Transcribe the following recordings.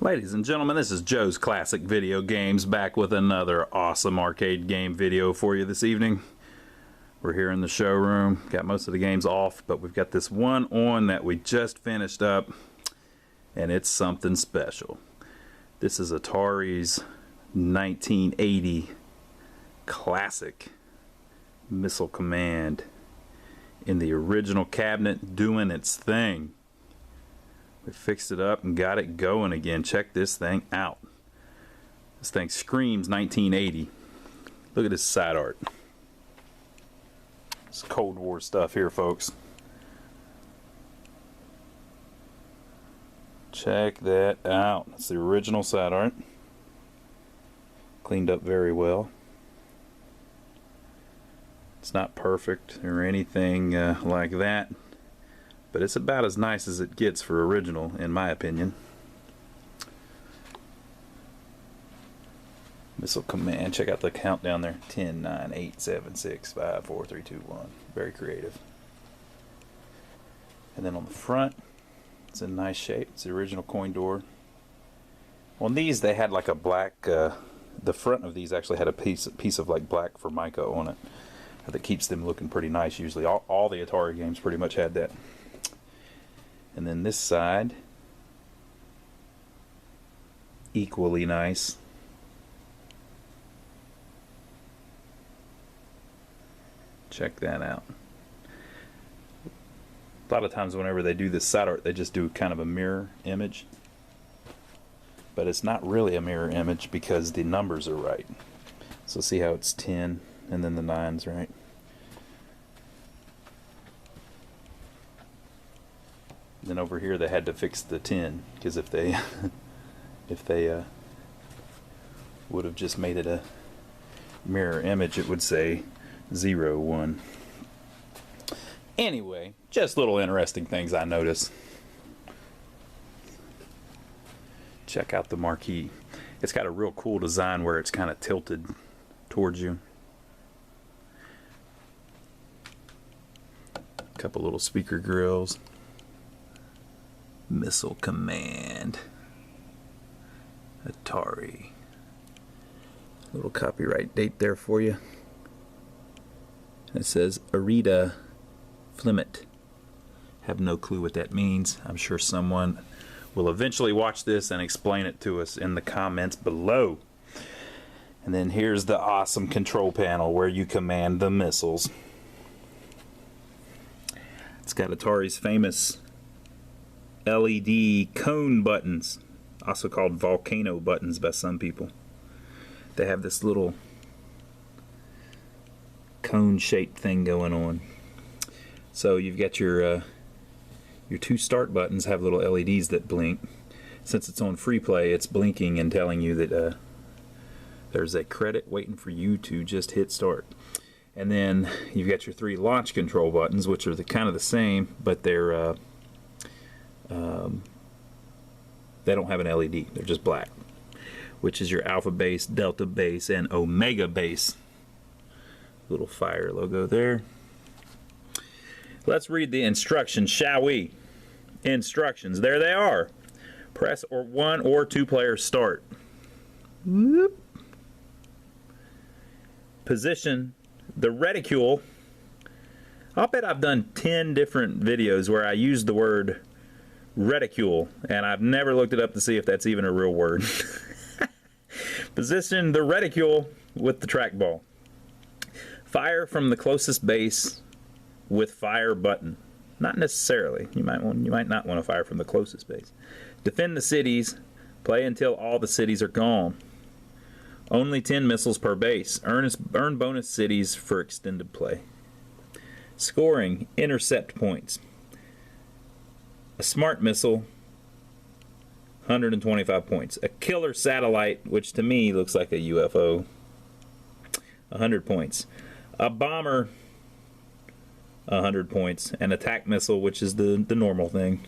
Ladies and gentlemen, this is Joe's Classic Video Games, back with another awesome arcade game video for you this evening. We're here in the showroom, got most of the games off, but we've got this one on that we just finished up, and it's something special. This is Atari's 1980 classic Missile Command in the original cabinet, doing its thing. We fixed it up and got it going again. Check this thing out. This thing screams 1980. Look at this side art. It's Cold War stuff here, folks. Check that out. It's the original side art. Cleaned up very well. It's not perfect or anything like that, but it's about as nice as it gets for original, in my opinion. Missile Command. Check out the countdown there. 10, 9, 8, 7, 6, 5, 4, 3, 2, 1. Very creative. And then on the front, it's in nice shape. It's the original coin door. On these, they had like a black, the front of these actually had a piece of like black Formica on it. That keeps them looking pretty nice usually. All the Atari games pretty much had that. And then this side, equally nice. Check that out. A lot of times whenever they do this side art, they just do kind of a mirror image. But it's not really a mirror image because the numbers are right. So see how it's 10 and then the 9's right. Then over here they had to fix the 10 because if they would have just made it a mirror image, it would say 0, 1. Anyway, just little interesting things I noticed. Check out the marquee. It's got a real cool design where it's kind of tilted towards you. A couple little speaker grills. Missile Command. Atari. Little copyright date there for you. It says Arita Flimit. Have no clue what that means. I'm sure someone will eventually watch this and explain it to us in the comments below. And then here's the awesome control panel where you command the missiles. It's got Atari's famous LED cone buttons, also called volcano buttons by some people. They have this little cone shaped thing going on. So you've got your two start buttons have little LEDs that blink. Since it's on free play, it's blinking and telling you that there's a credit waiting for you to just hit start. And then you've got your 3 launch control buttons, which are kind of the same, but they're they don't have an LED. They're just black, which is your alpha base, delta base, and omega base. Little fire logo there. Let's read the instructions, shall we? Instructions. There they are. Press 1 or 2 player start. Whoop. Position the reticule. I'll bet I've done 10 different videos where I use the word reticule, and I've never looked it up to see if that's even a real word. Position the reticule with the trackball. Fire from the closest base with fire button. Not necessarily. You might not want to fire from the closest base. Defend the cities. Play until all the cities are gone. Only 10 missiles per base. Earn bonus cities for extended play. Scoring. Intercept points. A smart missile, 125 points. A killer satellite, which to me looks like a UFO, 100 points. A bomber, 100 points. An attack missile, which is the normal thing,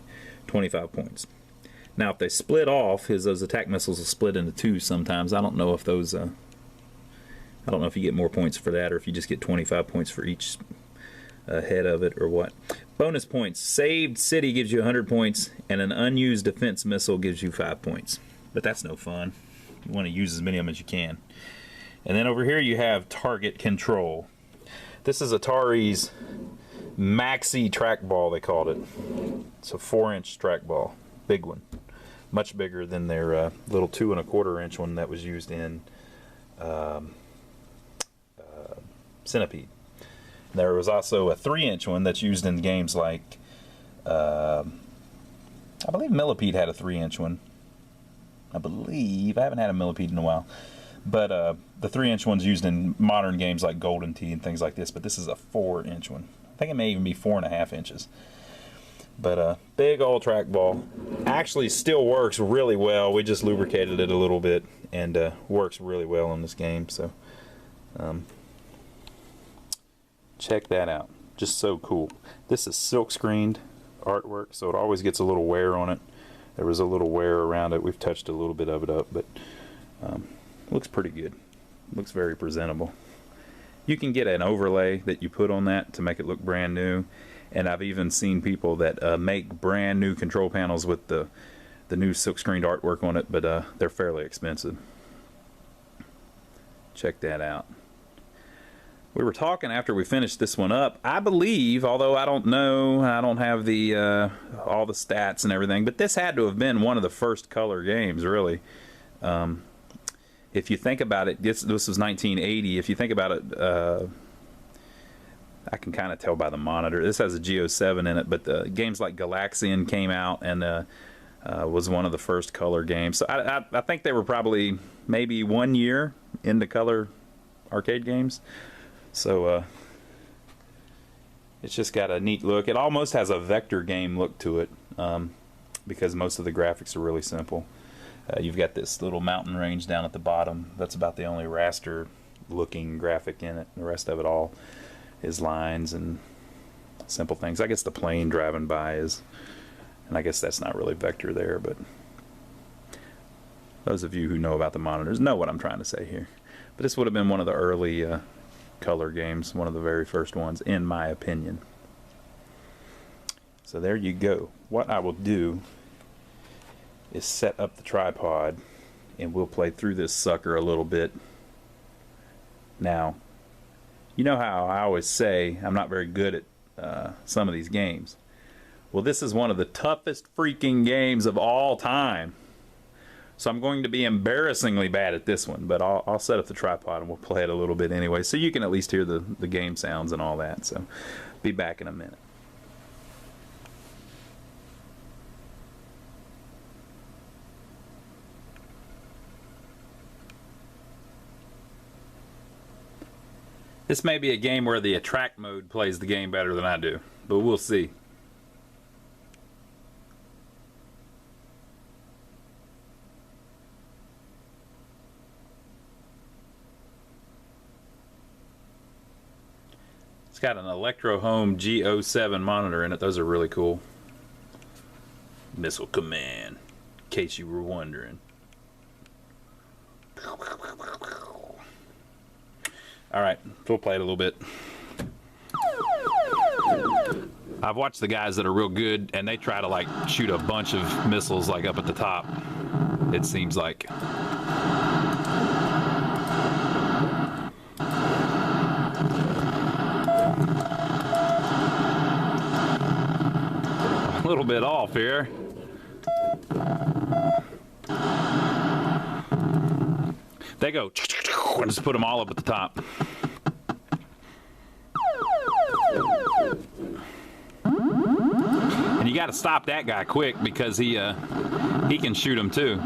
25 points. Now, if they split off, those attack missiles will split into 2 sometimes. I don't know if those, I don't know if you get more points for that or if you just get 25 points for each head of it or what. Bonus points. Saved city gives you 100 points, and an unused defense missile gives you 5 points. but that's no fun. You want to use as many of them as you can. And then over here you have target control. This is Atari's Maxi trackball, they called it. It's a 4-inch trackball, big one, much bigger than their little 2 1/4-inch one that was used in Centipede. There was also a 3-inch one that's used in games like, I believe Millipede had a 3-inch one. I haven't had a Millipede in a while. But the 3-inch one's used in modern games like Golden Tee and things like this. But this is a 4-inch one. I think it may even be 4.5 inches. But big old trackball. Actually still works really well. We just lubricated it a little bit and works really well in this game. So check that out. Just so cool. This is silk screened artwork, so it always gets a little wear on it. There was a little wear around it. We've touched a little bit of it up, but looks pretty good. Looks very presentable. You can get an overlay that you put on that to make it look brand new, and I've even seen people that make brand new control panels with the new silk screened artwork on it, but they're fairly expensive. Check that out. We were talking after we finished this one up. I believe, although I don't know, I don't have the all the stats and everything, but this had to have been one of the first color games, really. If you think about it, this was 1980. If you think about it, I can kind of tell by the monitor. This has a G07 in it, but games like Galaxian came out and was one of the first color games. So I think they were probably maybe 1 year into color arcade games. So it's just got a neat look. It almost has a vector game look to it because most of the graphics are really simple. You've got this little mountain range down at the bottom. That's about the only raster looking graphic in it. The rest of it all is lines and simple things. I guess the plane driving by is, and I guess that's not really vector there, but those of you who know about the monitors know what I'm trying to say here. But this would have been one of the early color games, one of the very first ones, in my opinion. So there you go. What I will do is set up the tripod and we'll play through this sucker a little bit. Now, you know how I always say I'm not very good at some of these games. Well, this is one of the toughest freaking games of all time. So I'm going to be embarrassingly bad at this one, but I'll set up the tripod and we'll play it a little bit anyway, so you can at least hear the game sounds and all that. So be back in a minute. This may be a game where the attract mode plays the game better than I do, but we'll see. It's got an Electro Home G07 monitor in it. Those are really cool. Missile Command, in case you were wondering. Alright, we'll play it a little bit. I've watched the guys that are real good, and they try to like shoot a bunch of missiles like up at the top, it seems like. A little bit off here. They go and just put them all up at the top. And you got to stop that guy quick because he can shoot them too.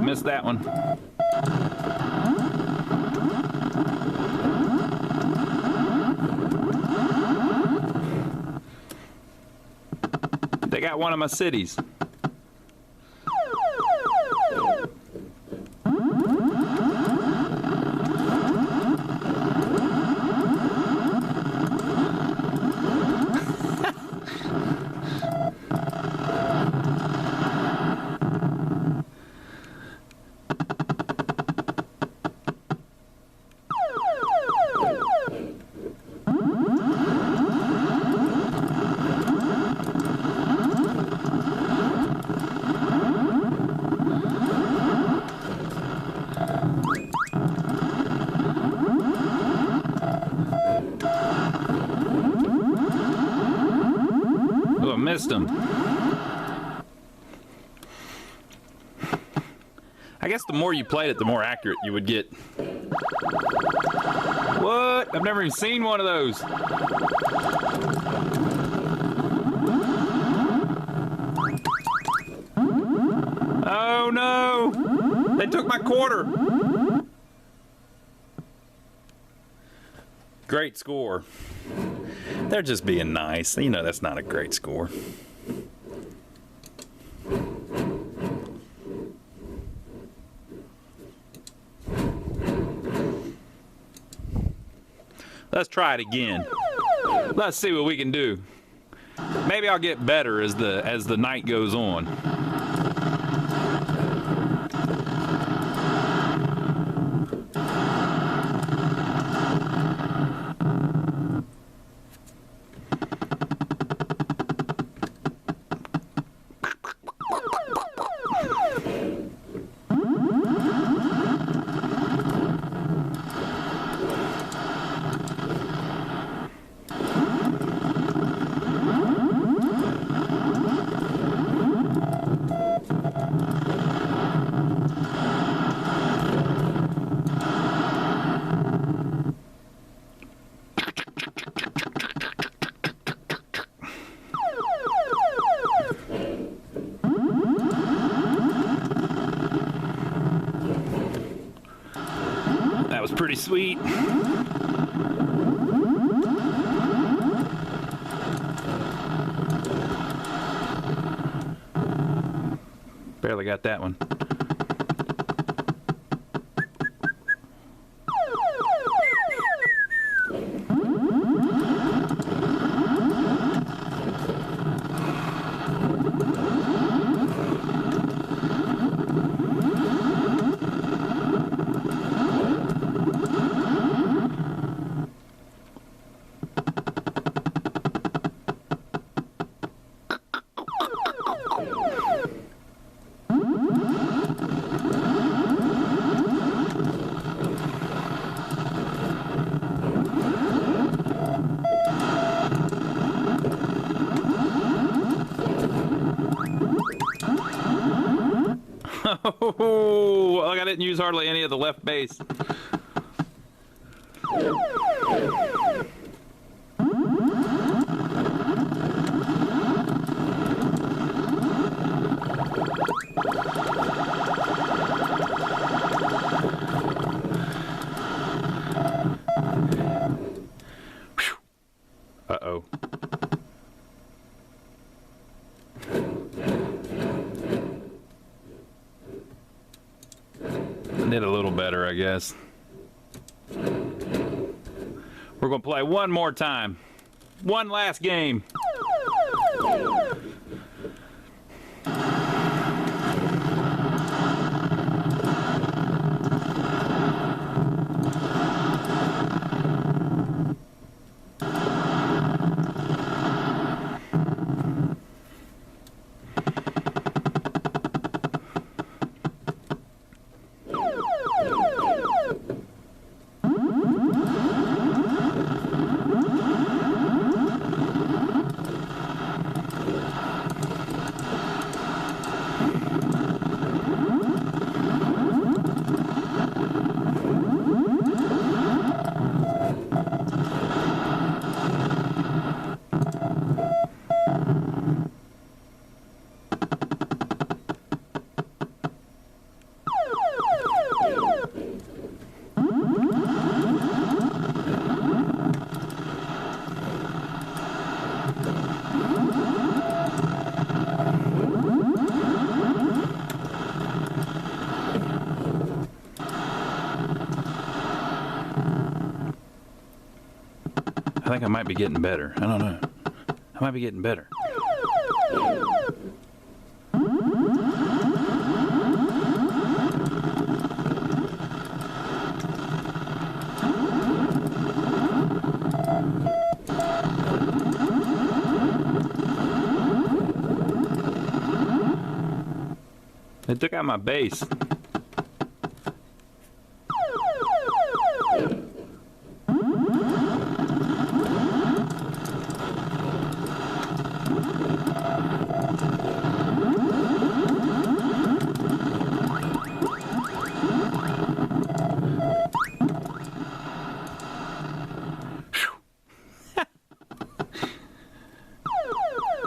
Missed that one. They got one of my cities. missed them. I guess the more you played it, the more accurate you would get. What? I've never even seen one of those. Oh no! They took my quarter! Great score. They're just being nice. You know that's not a great score. Let's try it again. Let's see what we can do. Maybe I'll get better as the night goes on. That was pretty sweet. Barely got that one. Oh, look, I didn't use hardly any of the left base. Uh-oh. Did a little better, I guess. We're gonna play one more time. One last game. I think I might be getting better. I don't know. I might be getting better. They took out my base.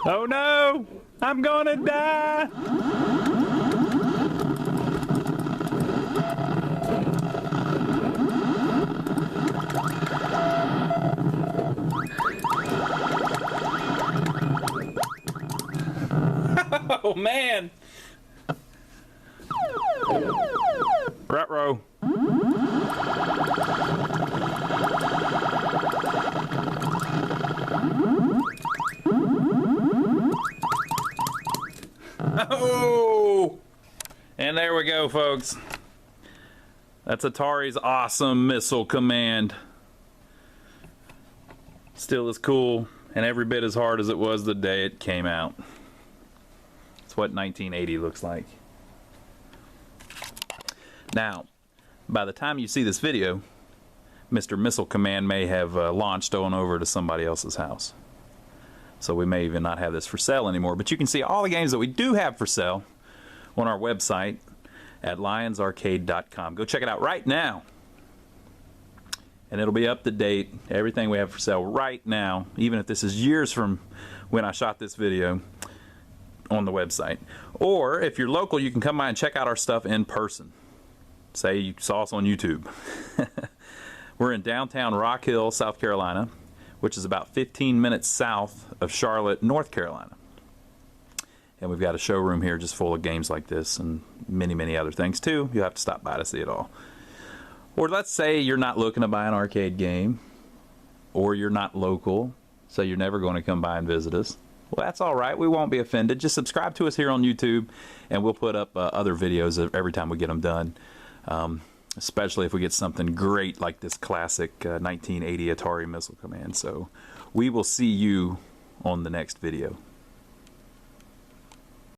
Oh no! I'm gonna die! Oh man! Ruh-roh. Oh! And there we go, folks. That's Atari's awesome missile command. Still as cool and every bit as hard as it was the day it came out. It's what 1980 looks like. Now, by the time you see this video, Mr. Missile Command may have launched on over to somebody else's house. So we may even not have this for sale anymore. But you can see all the games that we do have for sale on our website at lionsarcade.com. Go check it out right now. And it'll be up to date. Everything we have for sale right now, even if this is years from when I shot this video, on the website. Or if you're local, you can come by and check out our stuff in person. Say you saw us on YouTube. We're in downtown Rock Hill, South Carolina, which is about 15 minutes south of Charlotte, North Carolina. And we've got a showroom here just full of games like this and many, many other things too. You'll have to stop by to see it all. Or let's say you're not looking to buy an arcade game, or you're not local, so you're never going to come by and visit us. Well, that's all right. We won't be offended. Just subscribe to us here on YouTube, and we'll put up other videos every time we get them done. Especially if we get something great like this classic 1980 Atari Missile Command. So we will see you on the next video.